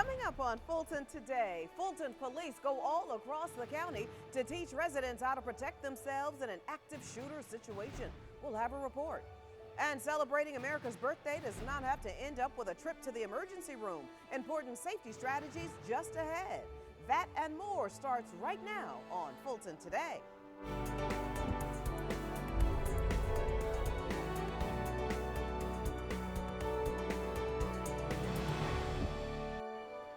Coming up on Fulton Today, Fulton police go all across the county to teach residents how to protect themselves in an active shooter situation. We'll have a report. And celebrating America's birthday does not have to end up with a trip to the emergency room. Important safety strategies just ahead. That and more starts right now on Fulton Today.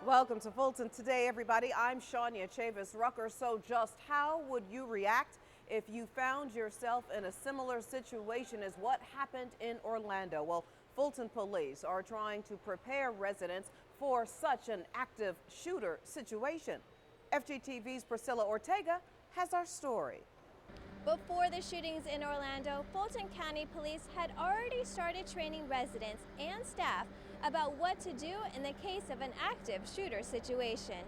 Welcome to Fulton Today, everybody. I'm Shania Chavis-Rucker. So just how would you react if you found yourself in a similar situation as what happened in Orlando? Well, Fulton police are trying to prepare residents for such an active shooter situation. FGTV's Priscilla Ortega has our story. Before the shootings in Orlando, Fulton County Police had already started training residents and staff about what to do in the case of an active shooter situation.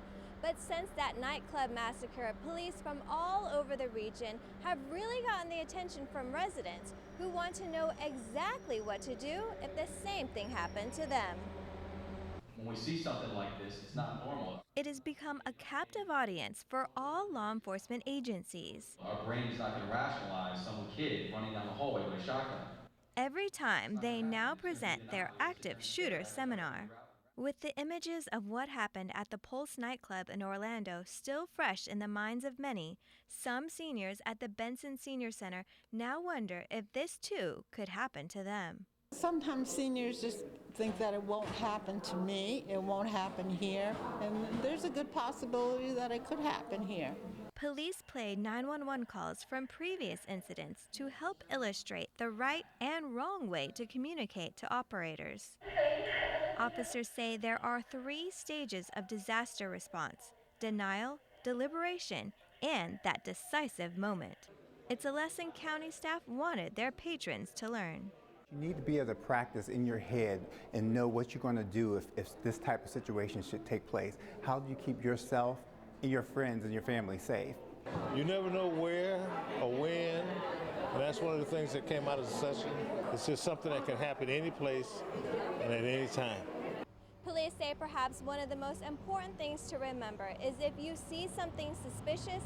But since that nightclub massacre, police from all over the region have really gotten the attention from residents who want to know exactly what to do if the same thing happened to them. When we see something like this, it's not normal. It has become a captive audience for all law enforcement agencies. Our brain is not going to rationalize some kid running down the hallway with a shotgun. Every time they now present their active shooter seminar. With the images of what happened at the Pulse nightclub in Orlando still fresh in the minds of many, some seniors at the Benson Senior Center now wonder if this too could happen to them. Sometimes seniors just think that it won't happen to me, it won't happen here, and there's a good possibility that it could happen here. Police played 911 calls from previous incidents to help illustrate the right and wrong way to communicate to operators. Officers say there are 3 stages of disaster response: denial, deliberation, and that decisive moment. It's a lesson county staff wanted their patrons to learn. You need to be able to practice in your head and know what you're going to do if this type of situation should take place. How do you keep yourself and your friends and your family safe? You never know where or when, and that's one of the things that came out of the session. It's just something that can happen any place and at any time. Police say perhaps one of the most important things to remember is if you see something suspicious,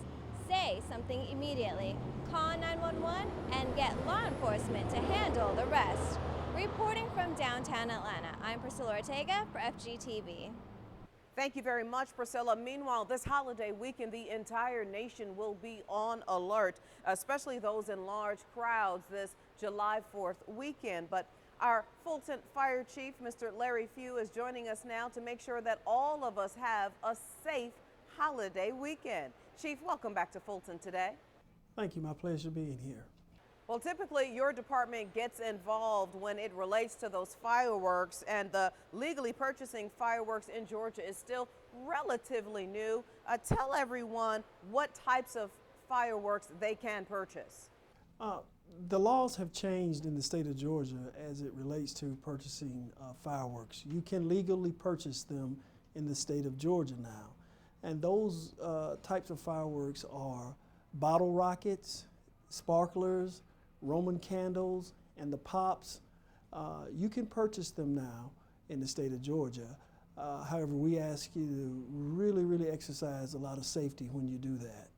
say something immediately. Call 911 and get law enforcement to handle the rest. Reporting from downtown Atlanta, I'm Priscilla Ortega for FGTV. Thank you very much, Priscilla. Meanwhile, this holiday weekend, the entire nation will be on alert, especially those in large crowds this July 4th weekend. But our Fulton Fire Chief, Mr. Larry Few, is joining us now to make sure that all of us have a safe holiday weekend. Chief, welcome back to Fulton Today. Thank you. My pleasure being here. Well, typically your department gets involved when it relates to those fireworks, and the legally purchasing fireworks in Georgia is still relatively new. Tell everyone what types of fireworks they can purchase. The laws have changed in the state of Georgia as it relates to purchasing fireworks. You can legally purchase them in the state of Georgia now. And those types of fireworks are bottle rockets, sparklers, Roman candles, and the pops. You can purchase them now in the state of Georgia. However, we ask you to really exercise a lot of safety when you do that.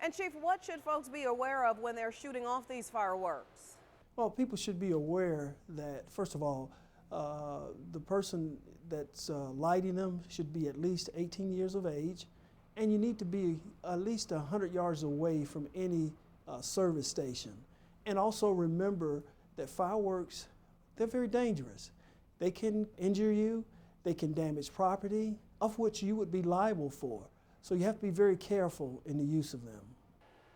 And Chief, what should folks be aware of when they're shooting off these fireworks? Well, people should be aware that, first of all, the person that's lighting them should be at least 18 years of age, and you need to be at least 100 yards away from any service station. And also remember that fireworks, they're very dangerous. They can injure you, they can damage property, of which you would be liable for. So you have to be very careful in the use of them.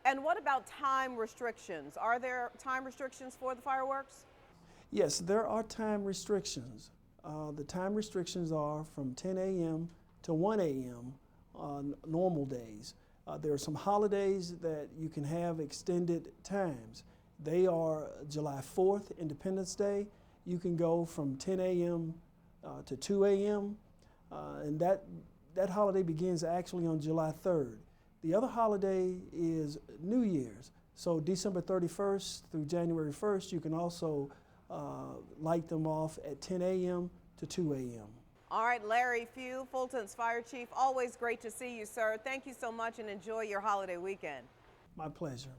And what about time restrictions? Are there time restrictions for the fireworks? Yes, there are time restrictions. The time restrictions are from 10 a.m. to 1 a.m. on normal days. There are some holidays that you can have extended times. They are July 4th, Independence Day. You can go from 10 a.m. To 2 a.m. And that holiday begins actually on July 3rd. The other holiday is New Year's. So December 31st through January 1st, you can also light them off at 10 a.m. to 2 a.m. All right, Larry Few, Fulton's fire chief, always great to see you, sir. Thank you so much and enjoy your holiday weekend. My pleasure.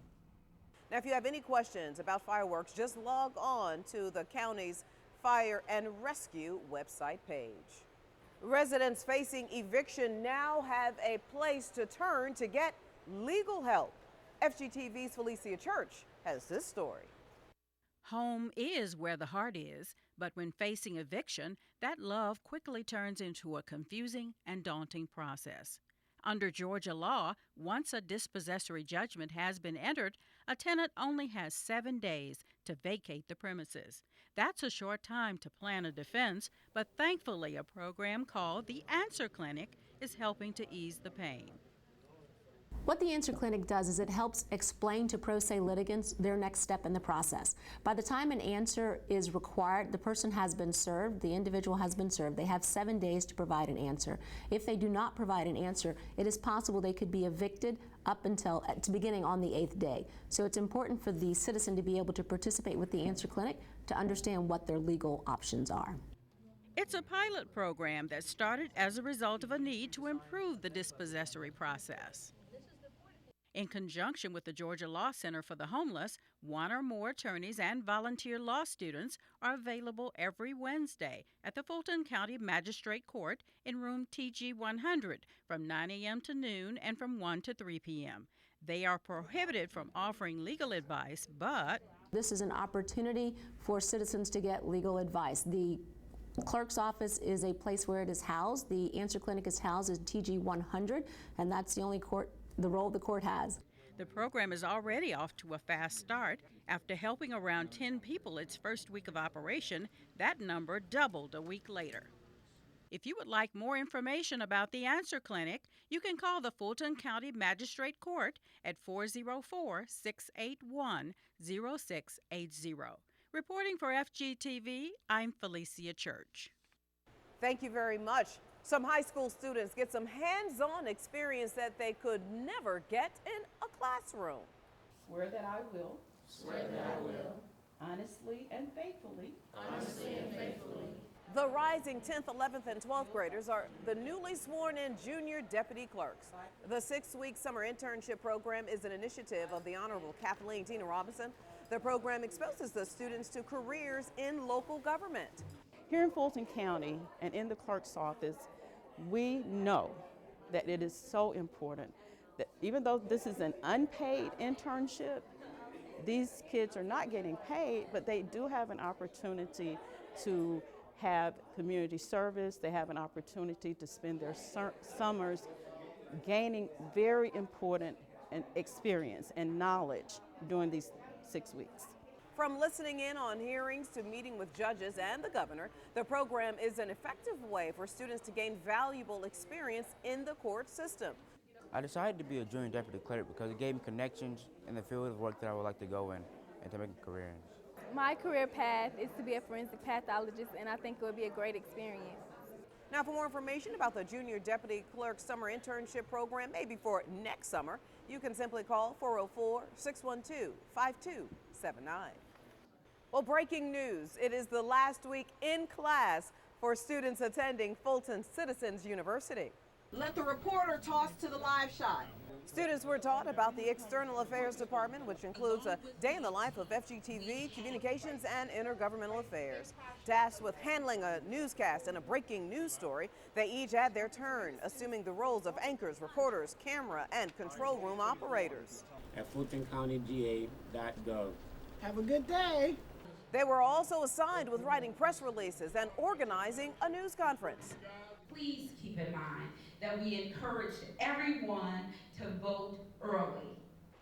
Now, if you have any questions about fireworks, just log on to the county's Fire and Rescue website page. Residents facing eviction now have a place to turn to get legal help. FGTV's Felicia Church has this story. Home is where the heart is, but when facing eviction, that love quickly turns into a confusing and daunting process. Under Georgia law, once a dispossessory judgment has been entered, a tenant only has 7 days to vacate the premises. That's a short time to plan a defense, but thankfully a program called the Answer Clinic is helping to ease the pain. What the Answer Clinic does is it helps explain to pro se litigants their next step in the process. By the time an answer is required, the person has been served, the individual has been served. They have 7 days to provide an answer. If they do not provide an answer, it is possible they could be evicted up until beginning on the 8th day. So it's important for the citizen to be able to participate with the Answer Clinic to understand what their legal options are. It's a pilot program that started as a result of a need to improve the dispossessory process. In conjunction with the Georgia Law Center for the Homeless, one or more attorneys and volunteer law students are available every Wednesday at the Fulton County Magistrate Court in room TG 100 from 9 a.m. to noon and from 1 to 3 p.m. They are prohibited from offering legal advice, but this is an opportunity for citizens to get legal advice. The clerk's office is a place where it is housed. The Answer Clinic is housed in TG 100, and that's the only the role the court has. The program is already off to a fast start. After helping around 10 people its first week of operation, that number doubled a week later. If you would like more information about the Answer Clinic, you can call the Fulton County Magistrate Court at 404-681-0680. Reporting for FGTV, I'm Felicia Church. Thank you very much. Some high school students get some hands-on experience that they could never get in a classroom. Swear that I will. Swear that I will. Honestly and faithfully. Honestly and faithfully. The rising 10th, 11th, and 12th graders are the newly sworn-in junior deputy clerks. The 6-week summer internship program is an initiative of the Honorable Kathleen Tina Robinson. The program exposes the students to careers in local government. Here in Fulton County and in the clerk's office, we know that it is so important that even though this is an unpaid internship, these kids are not getting paid, but they do have an opportunity to have community service. They have an opportunity to spend their summers gaining very important experience and knowledge during these 6 weeks. From listening in on hearings to meeting with judges and the governor, the program is an effective way for students to gain valuable experience in the court system. I decided to be a junior deputy clerk because it gave me connections in the field of work that I would like to go in and to make a career in. My career path is to be a forensic pathologist, and I think it would be a great experience. Now, for more information about the Junior Deputy Clerk Summer Internship Program, maybe for next summer, you can simply call 404-612-5279. Well, breaking news. It is the last week in class for students attending Fulton Citizens University. Let the reporter toss to the live shot. Students were taught about the External Affairs Department, which includes a day in the life of FGTV, Communications, and Intergovernmental Affairs. Tasked with handling a newscast and a breaking news story, they each had their turn, assuming the roles of anchors, reporters, camera, and control room operators. At FultonCountyGA.gov. Have a good day. They were also assigned with writing press releases and organizing a news conference. Please keep in mind that we encourage everyone to vote early.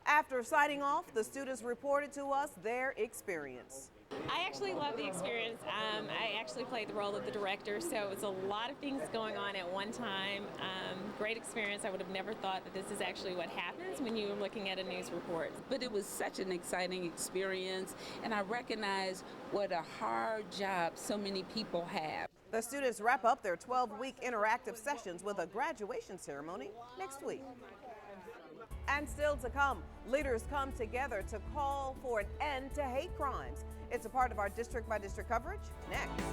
After signing off, the students reported to us their experience. I actually love the experience. I actually played the role of the director, so it was a lot of things going on at one time. Great experience. I would have never thought that this is actually what happens when you're looking at a news report. But it was such an exciting experience, and I recognize what a hard job so many people have. The students wrap up their 12-week interactive sessions with a graduation ceremony next week. And still to come, leaders come together to call for an end to hate crimes. It's a part of our district-by-district coverage next.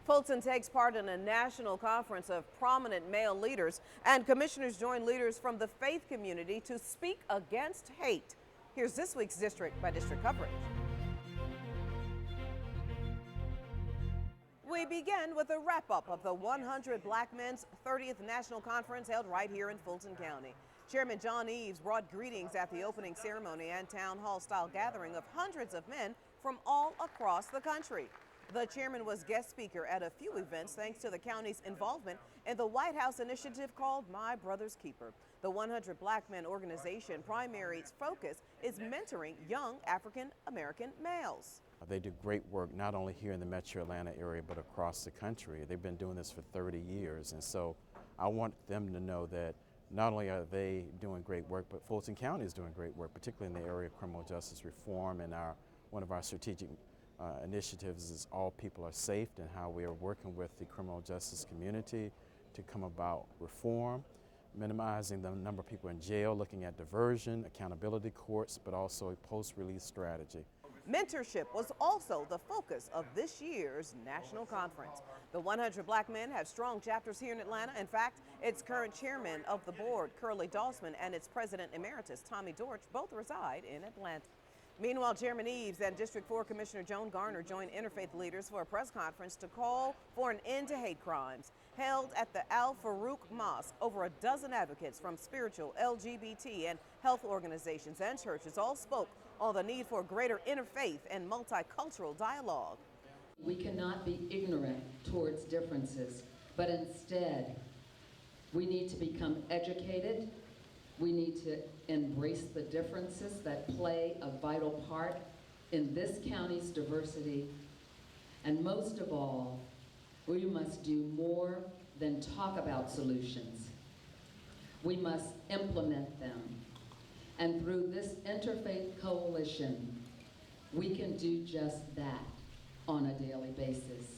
Fulton takes part in a national conference of prominent male leaders, and commissioners join leaders from the faith community to speak against hate. Here's this week's district by district coverage. We begin with a wrap-up of the 100 Black Men's 30th National Conference held right here in Fulton County. Chairman John Eves brought greetings at the opening ceremony and town hall-style gathering of hundreds of men from all across the country. The chairman was guest speaker at a few events thanks to the county's involvement in the White House initiative called My Brother's Keeper. The 100 Black Men organization primary focus is mentoring young African American males. They do great work not only here in the metro Atlanta area but across the country. They've been doing this for 30 years, and so I want them to know that not only are they doing great work, but Fulton County is doing great work, particularly in the area of criminal justice reform. And one of our strategic initiatives is All People Are Safe, and how we are working with the criminal justice community to come about reform, minimizing the number of people in jail, looking at diversion, accountability courts, but also a post-release strategy. Mentorship was also the focus of this year's national conference. The 100 Black Men have strong chapters here in Atlanta. In fact, its current chairman of the board, Curly Dossman, and its president emeritus, Tommy Dortch, both reside in Atlanta. Meanwhile, Chairman Eves and District 4 Commissioner Joan Garner joined interfaith leaders for a press conference to call for an end to hate crimes. Held at the Al Farouk Mosque, over a dozen advocates from spiritual, LGBT, and health organizations and churches all spoke on the need for greater interfaith and multicultural dialogue. We cannot be ignorant towards differences, but instead, we need to become educated. We need to embrace the differences that play a vital part in this county's diversity. And most of all, we must do more than talk about solutions. We must implement them. And through this interfaith coalition, we can do just that on a daily basis.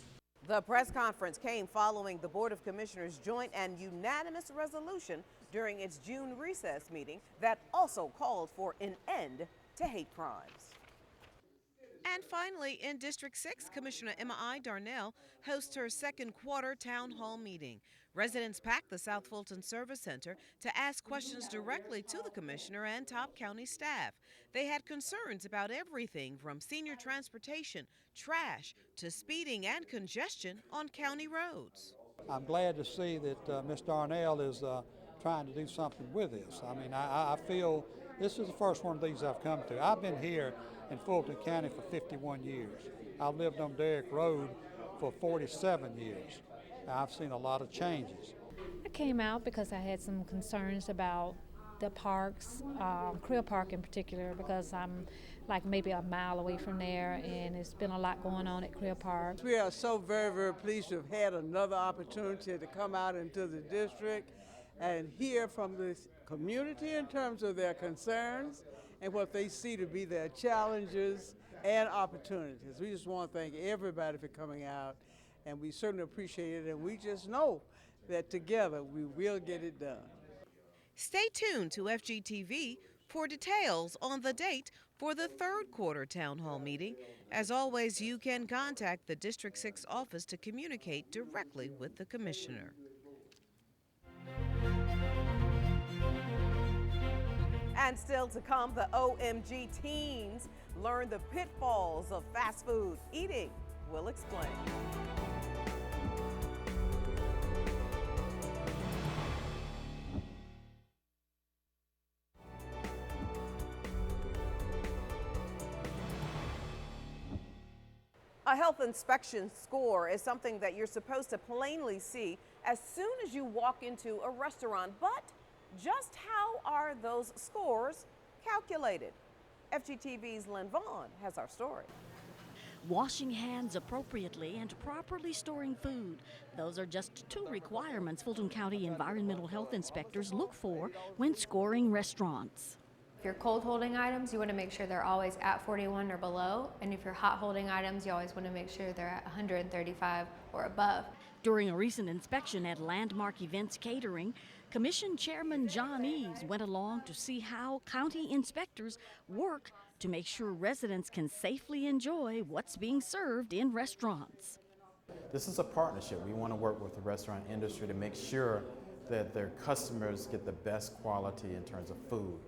The press conference came following the Board of Commissioners' joint and unanimous resolution during its June recess meeting that also called for an end to hate crimes. And finally, in District 6, Commissioner Emma I. Darnell hosts her second quarter town hall meeting. Residents packed the South Fulton Service Center to ask questions directly to the commissioner and top county staff. They had concerns about everything from senior transportation, trash, to speeding and congestion on county roads. I'm glad to see that Ms. Darnell is trying to do something with this. I mean, I feel this is the first one of these I've come to. I've been here in Fulton County for 51 years. I've lived on Derrick Road for 47 years. I've seen a lot of changes. I came out because I had some concerns about the parks, Creel Park in particular, because I'm like maybe a mile away from there, and it's been a lot going on at Creel Park. We are so very, very pleased to have had another opportunity to come out into the district and hear from the community in terms of their concerns and what they see to be their challenges and opportunities. We just want to thank everybody for coming out, and we certainly appreciate it, and we just know that together we will get it done. Stay tuned to FGTV for details on the date for the third quarter town hall meeting. As always, you can contact the District 6 office to communicate directly with the commissioner. And still to come, the OMG teens learn the pitfalls of fast food eating. We'll explain. A health inspection score is something that you're supposed to plainly see as soon as you walk into a restaurant. But just how are those scores calculated? FGTV's Lynn Vaughn has our story. Washing hands appropriately and properly storing food. Those are just two requirements Fulton County environmental health inspectors look for when scoring restaurants. If you're cold holding items, you want to make sure they're always at 41 or below. And if you're hot holding items, you always want to make sure they're at 135 or above. During a recent inspection at Landmark Events Catering, Commission Chairman John Eves went along to see how county inspectors work to make sure residents can safely enjoy what's being served in restaurants. This is a partnership. We want to work with the restaurant industry to make sure that their customers get the best quality in terms of food.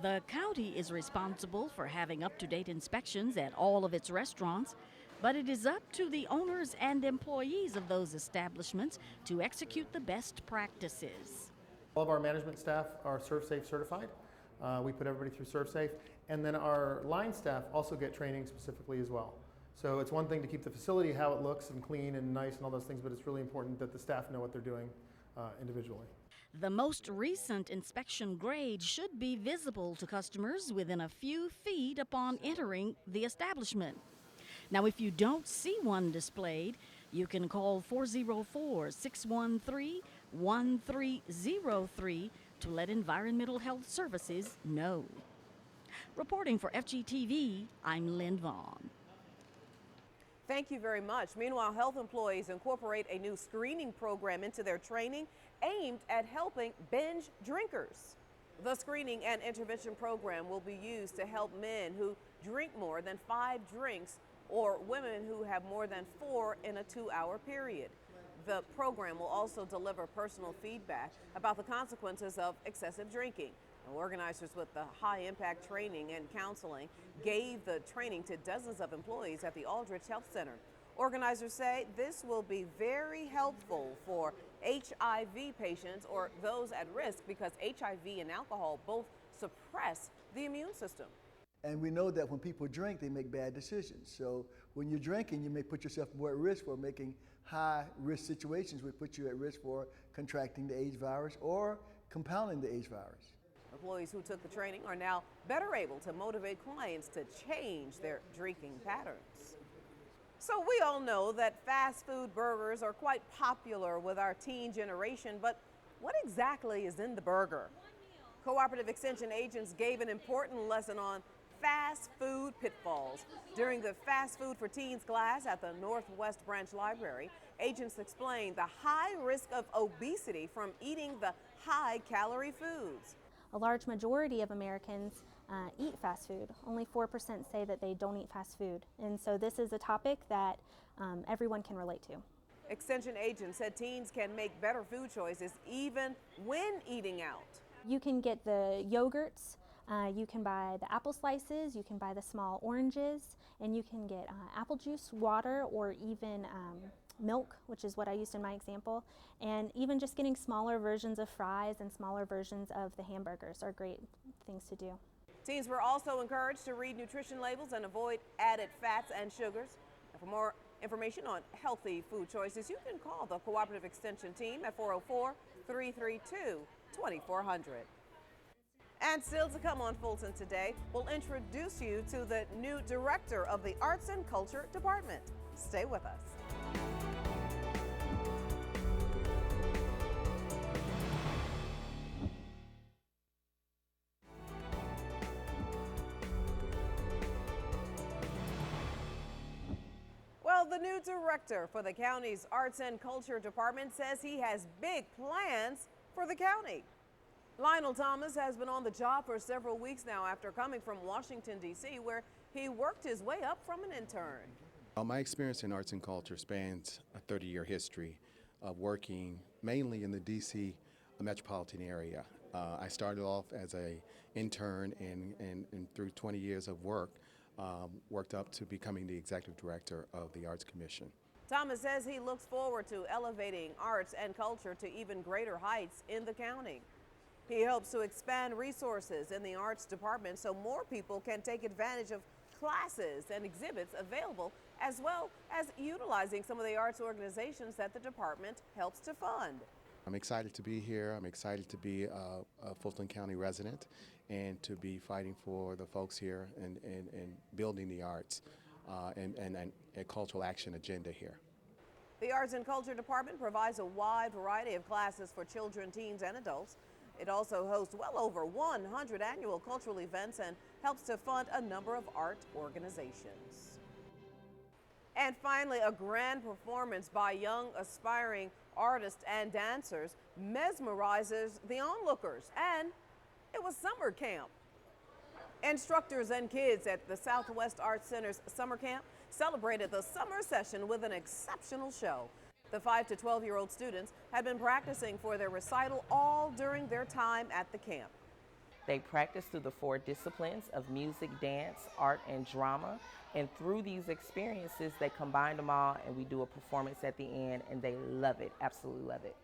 The county is responsible for having up-to-date inspections at all of its restaurants, but it is up to the owners and employees of those establishments to execute the best practices. All of our management staff are ServSafe certified. We put everybody through ServSafe, and then our line staff also get training specifically as well. So it's one thing to keep the facility how it looks and clean and nice and all those things, but it's really important that the staff know what they're doing individually. The most recent inspection grade should be visible to customers within a few feet upon entering the establishment. Now, if you don't see one displayed, you can call 404-613-1303 to let Environmental Health Services know. Reporting for FGTV, I'm Lynn Vaughn. Thank you very much. Meanwhile, health employees incorporate a new screening program into their training aimed at helping binge drinkers. The screening and intervention program will be used to help men who drink more than 5 drinks or women who have more than 4 in a 2-hour period. The program will also deliver personal feedback about the consequences of excessive drinking. Organizers with the high-impact training and counseling gave the training to dozens of employees at the Aldrich Health Center. Organizers say this will be very helpful for HIV patients or those at risk because HIV and alcohol both suppress the immune system. And we know that when people drink, they make bad decisions. So when you're drinking, you may put yourself more at risk for making high-risk situations, which put you at risk for contracting the AIDS virus or compounding the AIDS virus. Employees who took the training are now better able to motivate clients to change their drinking patterns. So we all know that fast food burgers are quite popular with our teen generation, but what exactly is in the burger? Cooperative Extension agents gave an important lesson on fast food pitfalls during the Fast Food for Teens class at the Northwest Branch Library. Agents explained the high risk of obesity from eating the high-calorie foods. A large majority of Americans eat fast food. Only 4% say that they don't eat fast food. And so this is a topic that everyone can relate to. Extension agents said teens can make better food choices even when eating out. You can get the yogurts, you can buy the apple slices, you can buy the small oranges, and you can get apple juice, water, or even milk, which is what I used in my example, and even just getting smaller versions of fries and smaller versions of the hamburgers are great things to do. Teens were also encouraged to read nutrition labels and avoid added fats and sugars. And for more information on healthy food choices, you can call the Cooperative Extension team at 404-332-2400. And still to come on Fulton Today, we'll introduce you to the new director of the Arts and Culture Department. Stay with us. Well, the new director for the county's Arts and Culture Department says he has big plans for the county. Lionel Thomas has been on the job for several weeks now after coming from Washington, D.C., where he worked his way up from an intern. My experience in arts and culture spans a 30-year history of working mainly in the D.C. metropolitan area. I started off as an intern and through 20 years of work, worked up to becoming the executive director of the Arts Commission. Thomas says he looks forward to elevating arts and culture to even greater heights in the county. He hopes to expand resources in the arts department so more people can take advantage of classes and exhibits available, as well as utilizing some of the arts organizations that the department helps to fund. I'm excited to be here. I'm excited to be a Fulton County resident and to be fighting for the folks here and building the arts and a cultural action agenda here. The Arts and Culture Department provides a wide variety of classes for children, teens, and adults. It also hosts well over 100 annual cultural events and helps to fund a number of art organizations. And finally, a grand performance by young aspiring artists and dancers mesmerizes the onlookers, and it was summer camp. Instructors and kids at the Southwest Arts Center's summer camp celebrated the summer session with an exceptional show. The 5 to 12-year-old students had been practicing for their recital all during their time at the camp. They practice through the 4 disciplines of music, dance, art, and drama. And through these experiences, they combine them all and we do a performance at the end, and they love it, absolutely love it.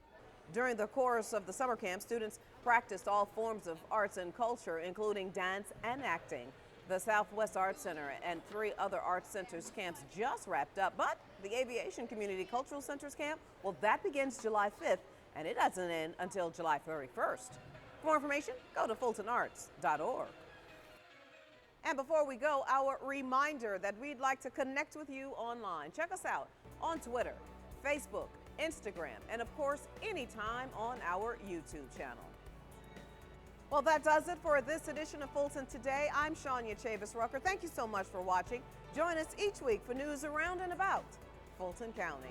During the course of the summer camp, students practiced all forms of arts and culture, including dance and acting. The Southwest Arts Center and 3 other arts centers camps just wrapped up, but the Aviation Community Cultural Centers camp, well, that begins July 5th, and it doesn't end until July 31st. For more information, go to fultonarts.org. And before we go, our reminder that we'd like to connect with you online. Check us out on Twitter, Facebook, Instagram, and of course, anytime on our YouTube channel. Well, that does it for this edition of Fulton Today. I'm Shania Chavis-Rucker. Thank you so much for watching. Join us each week for news around and about Fulton County.